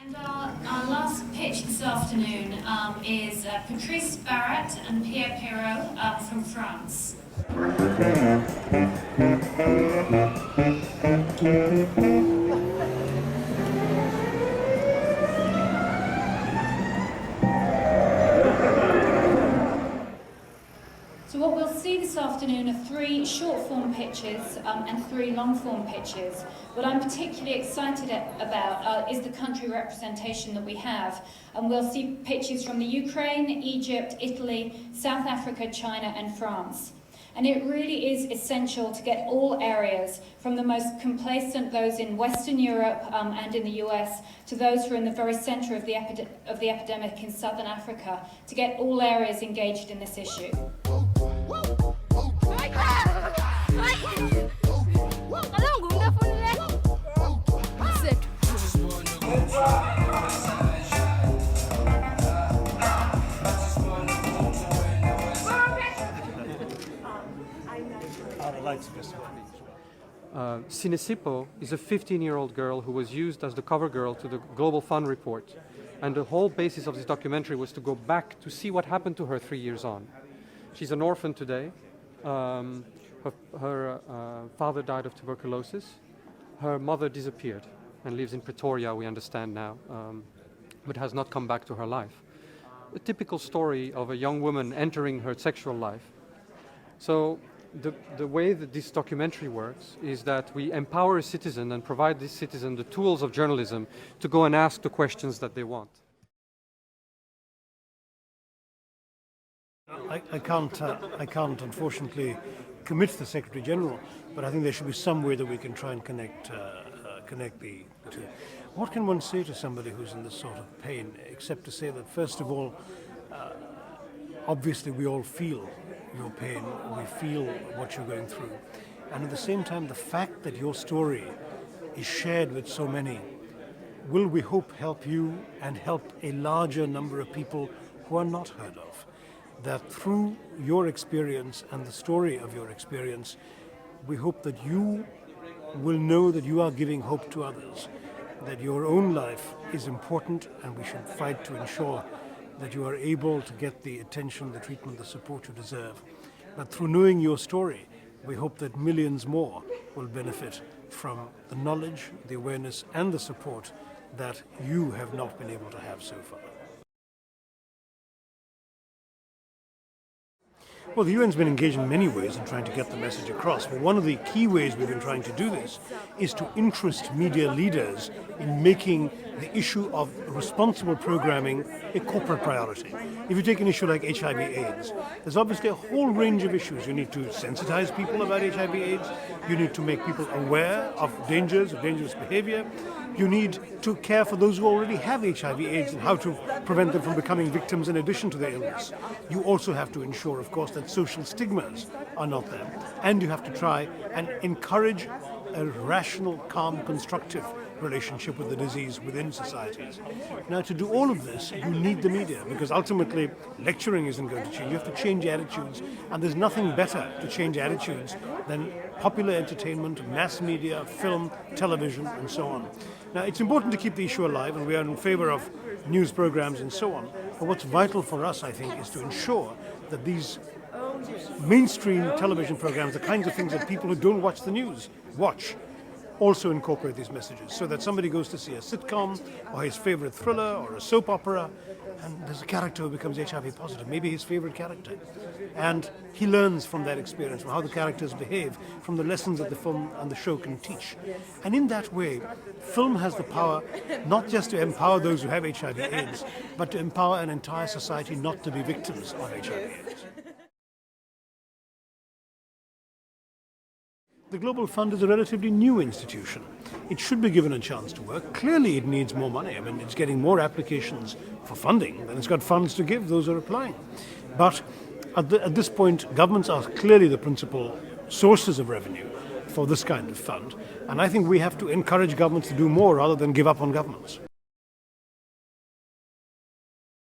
And our last pitch this afternoon is Patrice Barrett and Pierre Perrault from France. So what we'll see this afternoon are 3 short-form pitches and 3 long-form pitches. What I'm particularly excited about is the country representation that we have. And we'll see pitches from the Ukraine, Egypt, Italy, South Africa, China and France. And it really is essential to get all areas, from the most complacent, those in Western Europe and in the US, to those who are in the very centre of the epidemic in Southern Africa, to get all areas engaged in this issue. Sinesipo is a 15-year-old girl who was used as the cover girl to the Global Fund report. And the whole basis of this documentary was to go back to see what happened to her 3 years on. She's an orphan today. Her father died of tuberculosis. Her mother disappeared and lives in Pretoria, we understand now, but has not come back to her life. A typical story of a young woman entering her sexual life. So the way that this documentary works is that we empower a citizen and provide this citizen the tools of journalism to go and ask the questions that they want. I can't unfortunately commit to the Secretary General, but I think there should be some way that we can try and connect the two. What can one say to somebody who's in this sort of pain, except to say that, first of all, obviously we all feel your pain, we feel what you're going through. And at the same time, the fact that your story is shared with so many will, we hope, help you and help a larger number of people who are not heard of. That through your experience and the story of your experience, we hope that you will know that you are giving hope to others, that your own life is important, and we should fight to ensure that you are able to get the attention, the treatment, the support you deserve. But through knowing your story, we hope that millions more will benefit from the knowledge, the awareness and the support that you have not been able to have so far. Well, the UN's been engaged in many ways in trying to get the message across, but one of the key ways we've been trying to do this is to interest media leaders in making the issue of responsible programming a corporate priority. If you take an issue like HIV/AIDS, there's obviously a whole range of issues. You need to sensitize people about HIV/AIDS, you need to make people aware of dangers, of dangerous behavior, you need to care for those who already have HIV/AIDS and how to prevent them from becoming victims in addition to their illness. You also have to ensure, of course, that social stigmas are not there. And you have to try and encourage a rational, calm, constructive relationship with the disease within societies. Now, to do all of this, you need the media, because ultimately lecturing isn't going to change. You have to change attitudes, and there's nothing better to change attitudes than popular entertainment, mass media, film, television, and so on. Now, it's important to keep the issue alive, and we are in favor of news programs and so on. But what's vital for us, I think, is to ensure that these mainstream television programs, the kinds of things that people who don't watch the news watch, also incorporate these messages, so that somebody goes to see a sitcom or his favorite thriller or a soap opera, and there's a character who becomes HIV positive, maybe his favorite character. And he learns from that experience, from how the characters behave, from the lessons that the film and the show can teach. And in that way, film has the power not just to empower those who have HIV/AIDS, but to empower an entire society not to be victims of HIV/AIDS. The Global Fund is a relatively new institution. It should be given a chance to work. Clearly it needs more money. I mean, it's getting more applications for funding than it's got funds to give those who are applying. But at this point, governments are clearly the principal sources of revenue for this kind of fund. And I think we have to encourage governments to do more rather than give up on governments.